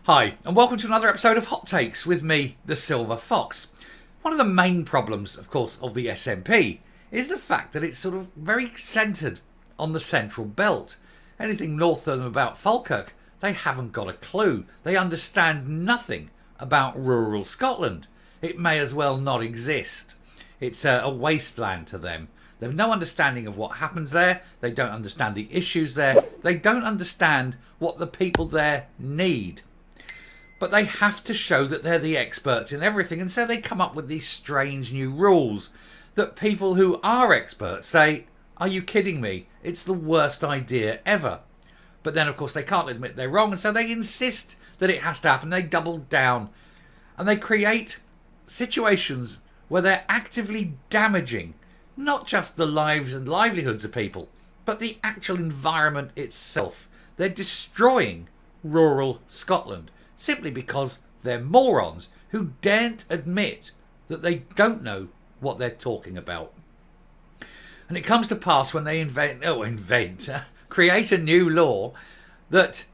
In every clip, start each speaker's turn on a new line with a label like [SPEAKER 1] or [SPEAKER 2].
[SPEAKER 1] Hi, and welcome to another episode of Hot Takes with me, the Silver Fox. One of the main problems, of course, of the SNP is the fact that it's sort of very centred on the central belt. Anything north of them about Falkirk, they haven't got a clue. They understand nothing about rural Scotland. It may as well not exist. It's a wasteland to them. They have no understanding of what happens there. They don't understand the issues there. They don't understand what the people there need. But they have to show that they're the experts in everything, and so they come up with these strange new rules that people who are experts say, are you kidding me? It's the worst idea ever. But then, of course, they can't admit they're wrong, and so they insist that it has to happen. They double down, and they create situations where they're actively damaging not just the lives and livelihoods of people, but the actual environment itself. They're destroying rural Scotland simply because they're morons who daren't admit that they don't know what they're talking about. And it comes to pass when they create a new law that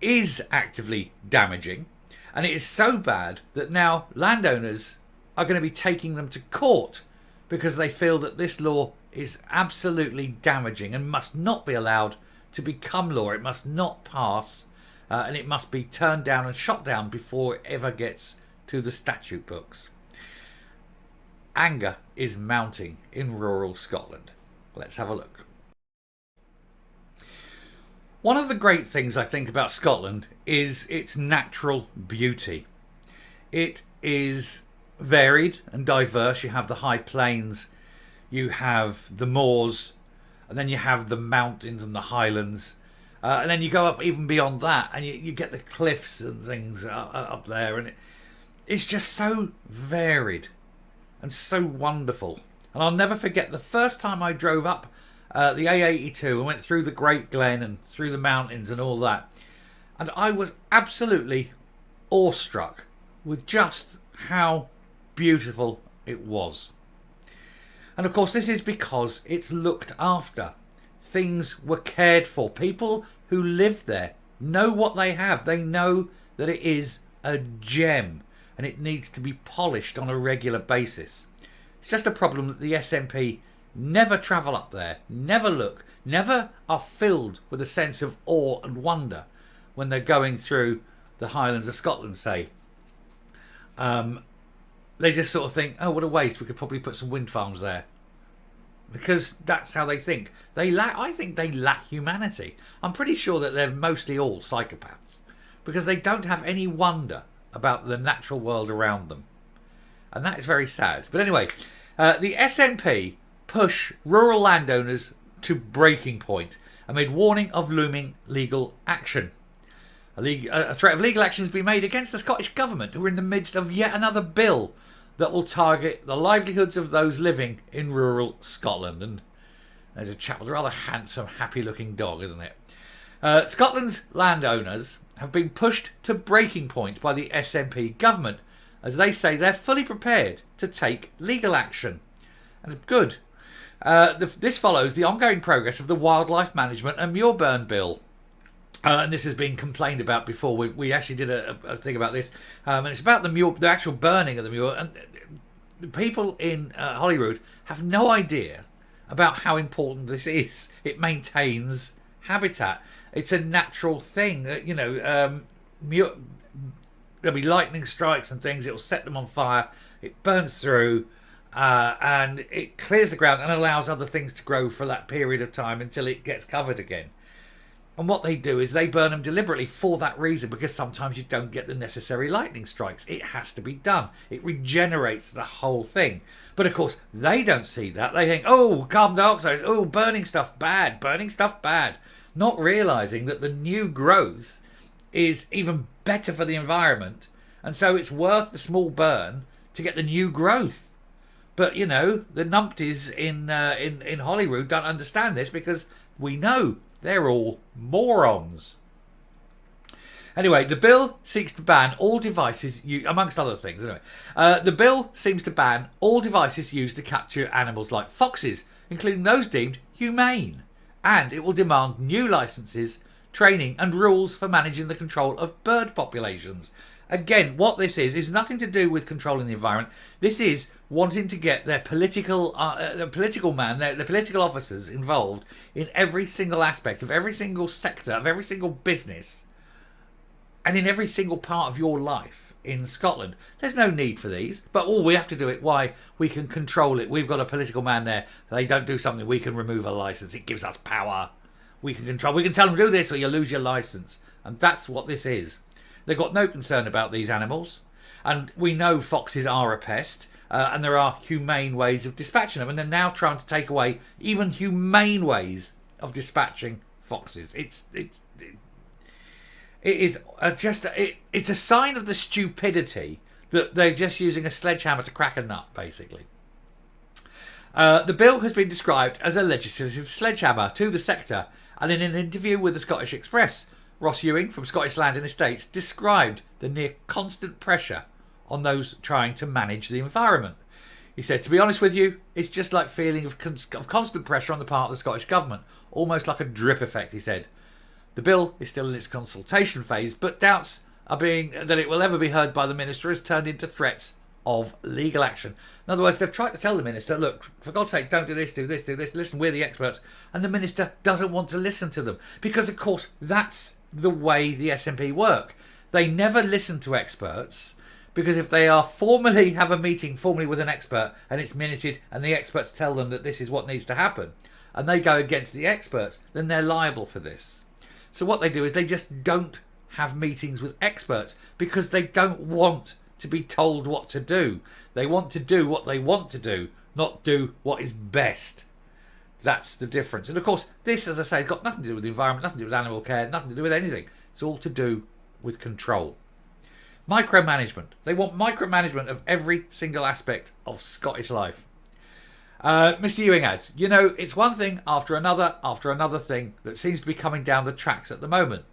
[SPEAKER 1] is actively damaging, and it is so bad that now landowners are going to be taking them to court because they feel that this law is absolutely damaging and must not be allowed to become law. It must not pass. And it must be turned down and shot down before it ever gets to the statute books. Anger is mounting in rural Scotland. Let's have a look. One of the great things I think about Scotland is its natural beauty. It is varied and diverse. You have the high plains, you have the moors, and then you have the mountains and the Highlands. And then you go up even beyond that and you get the cliffs and things up there. And it's just so varied and so wonderful. And I'll never forget the first time I drove up the A82 and went through the Great Glen and through the mountains and all that. And I was absolutely awestruck with just how beautiful it was. And of course, this is because it's looked after. Things were cared for. People who live there know what they have. They know that it is a gem and it needs to be polished on a regular basis. It's just a problem that the SNP never travel up there, never look, never are filled with a sense of awe and wonder when they're going through the Highlands of Scotland, say. They just sort of think, oh, what a waste, we could probably put some wind farms there. Because that's how they think. I think they lack humanity. I'm pretty sure that they're mostly all psychopaths because they don't have any wonder about the natural world around them. And that is very sad. But anyway, the SNP push rural landowners to breaking point amid warning of looming legal action. A threat of legal action has been made against the Scottish Government, who are in the midst of yet another bill that will target the livelihoods of those living in rural Scotland. And there's a chap with a rather handsome, happy-looking dog, isn't it? Scotland's landowners have been pushed to breaking point by the SNP government, as they say they're fully prepared to take legal action. And good. This follows the ongoing progress of the Wildlife Management and Muirburn Bill. And this has been complained about before. We actually did a thing about this. And it's about the actual burning of the Muir. And the people in Holyrood have no idea about how important this is. It maintains habitat. It's a natural thing. There'll be lightning strikes and things. It'll set them on fire. It burns through. And it clears the ground and allows other things to grow for that period of time until it gets covered again. And what they do is they burn them deliberately for that reason, because sometimes you don't get the necessary lightning strikes. It has to be done. It regenerates the whole thing. But of course, they don't see that. They think, oh, carbon dioxide, oh, burning stuff bad, not realising that the new growth is even better for the environment. And so it's worth the small burn to get the new growth. But, the numpties in Holyrood don't understand this, because we know they're all morons. Anyway, the bill seeks to ban all devices, amongst other things. Anyway, the bill seems to ban all devices used to capture animals like foxes, including those deemed humane. And it will demand new licences training and rules for managing the control of bird populations. Again, what this is nothing to do with controlling the environment. This is wanting to get their political officers involved in every single aspect of every single sector of every single business and in every single part of your life in Scotland. There's no need for these, but all we have to do it. Why? We can control it. We've got a political man there. They don't do something, we can remove a license. It gives us power. We can control. We can tell them to do this or you lose your license, and that's what this is. They've got no concern about these animals, and we know foxes are a pest, and there are humane ways of dispatching them, and they're now trying to take away even humane ways of dispatching foxes. It's a sign of the stupidity that they're just using a sledgehammer to crack a nut, basically. The bill has been described as a legislative sledgehammer to the sector, and in an interview with the Scottish Express, Ross Ewing from Scottish Land and Estates described the near constant pressure on those trying to manage the environment. He said, "To be honest with you, it's just like feeling of constant pressure on the part of the Scottish Government, almost like a drip effect," he said. The bill is still in its consultation phase, but doubts are being that it will ever be heard by the Minister has turned into threats of legal action. In other words, they've tried to tell the Minister, look, for God's sake, don't do this, do this, do this, listen, we're the experts. And the Minister doesn't want to listen to them because, of course, that's the way the SNP work. They never listen to experts because if they are have a meeting formally with an expert and it's minuted and the experts tell them that this is what needs to happen and they go against the experts, then they're liable for this. So what they do is they just don't have meetings with experts because they don't want to be told what to do. They want to do what they want to do, not do what is best. That's the difference. And of course, this, as I say, has got nothing to do with the environment, nothing to do with animal care, nothing to do with anything. It's all to do with control. Micromanagement. They want micromanagement of every single aspect of Scottish life. Mr. Ewing adds, it's one thing after another thing that seems to be coming down the tracks at the moment.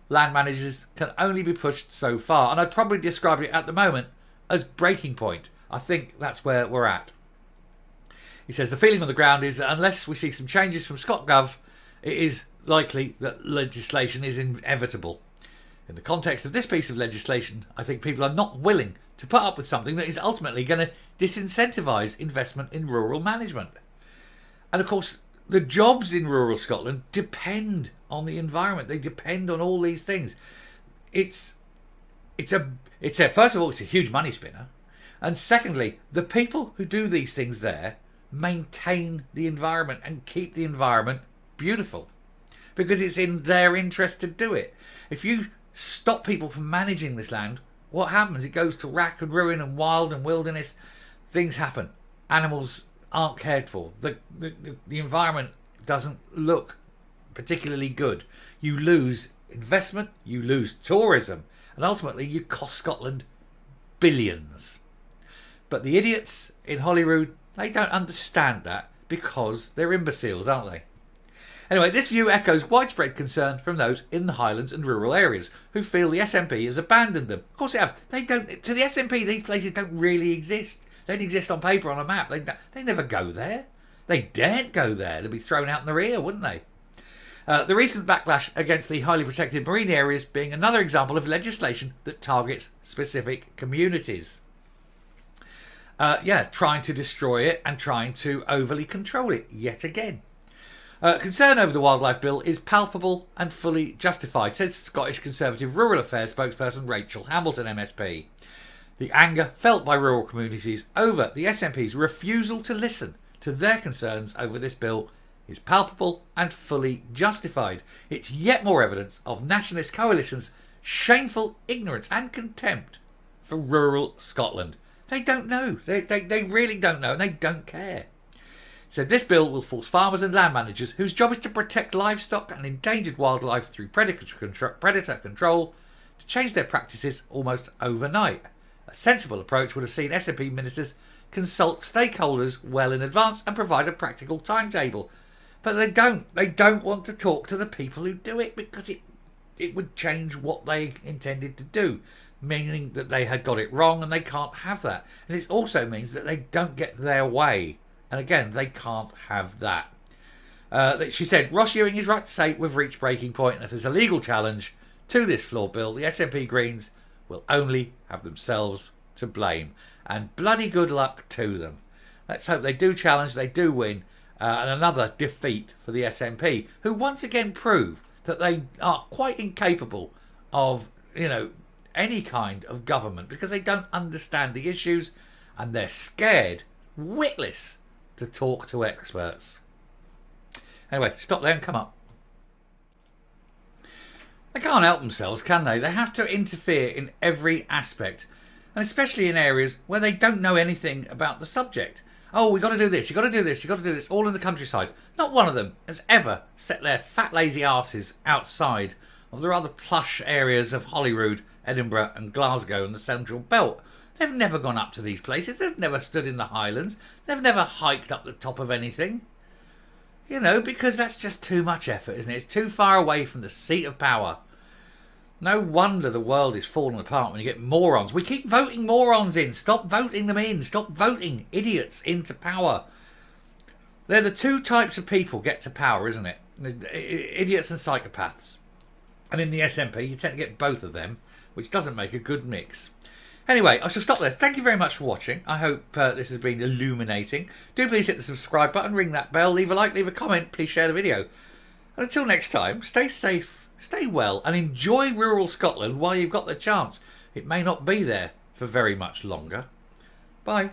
[SPEAKER 1] Land managers can only be pushed so far, and I'd probably describe it at the moment as breaking point. I think that's where we're at. He says the feeling on the ground is that unless we see some changes from ScotGov, it is likely that legislation is inevitable. In the context of this piece of legislation, I think people are not willing to put up with something that is ultimately going to disincentivise investment in rural management. And of course, the jobs in rural Scotland depend on the environment. They depend on all these things. First of all, it's a huge money spinner. And secondly, the people who do these things there maintain the environment and keep the environment beautiful because it's in their interest to do it. If you stop people from managing this land, what happens? It goes to rack and ruin and wild and wilderness. Things happen. Animals aren't cared for. The environment doesn't look particularly good. You lose investment, you lose tourism, and ultimately you cost Scotland billions. But the idiots in Holyrood, they don't understand that because they're imbeciles, aren't they? Anyway, this view echoes widespread concern from those in the Highlands and rural areas who feel the SNP has abandoned them. Of course they have. They don't. To the SNP, these places don't really exist. They don't exist on paper on a map. They never go there. They daren't go there. They'd be thrown out in the rear, wouldn't they? The recent backlash against the highly protected marine areas being another example of legislation that targets specific communities. Trying to destroy it and trying to overly control it yet again. Concern over the wildlife bill is palpable and fully justified, says Scottish Conservative Rural Affairs spokesperson Rachel Hamilton MSP. The anger felt by rural communities over the SNP's refusal to listen to their concerns over this bill is palpable and fully justified. It's yet more evidence of nationalist coalition's shameful ignorance and contempt for rural Scotland. They don't know. They really don't know, and they don't care. Said this bill will force farmers and land managers whose job is to protect livestock and endangered wildlife through predator control to change their practices almost overnight. A sensible approach would have seen SNP ministers consult stakeholders well in advance and provide a practical timetable. But they don't. They don't want to talk to the people who do it because it would change what they intended to do, meaning that they had got it wrong and they can't have that. And it also means that they don't get their way. And again, they can't have that. She said, Ross Ewing is right to say we've reached breaking point, and if there's a legal challenge to this floor bill, the SNP Greens will only have themselves to blame. And bloody good luck to them. Let's hope they do challenge, they do win, and another defeat for the SNP, who once again prove that they are quite incapable of, any kind of government, because they don't understand the issues and they're scared, witless, to talk to experts. Anyway, stop there and come up. They can't help themselves, can they? They have to interfere in every aspect, and especially in areas where they don't know anything about the subject. Oh, we've got to do this, you've got to do this, you've got to do this, all in the countryside. Not one of them has ever set their fat, lazy arses outside of the rather plush areas of Holyrood, Edinburgh and Glasgow and the Central Belt. They've never gone up to these places, they've never stood in the Highlands, they've never hiked up the top of anything. Because that's just too much effort, isn't it? It's too far away from the seat of power. No wonder the world is falling apart when you get morons. We keep voting morons in. Stop voting them in. Stop voting idiots into power. They're the two types of people get to power, isn't it? Idiots and psychopaths. And in the SNP, you tend to get both of them, which doesn't make a good mix. Anyway, I shall stop there. Thank you very much for watching. I hope this has been illuminating. Do please hit the subscribe button, ring that bell, leave a like, leave a comment, please share the video. And until next time, stay safe, stay well, and enjoy rural Scotland while you've got the chance. It may not be there for very much longer. Bye.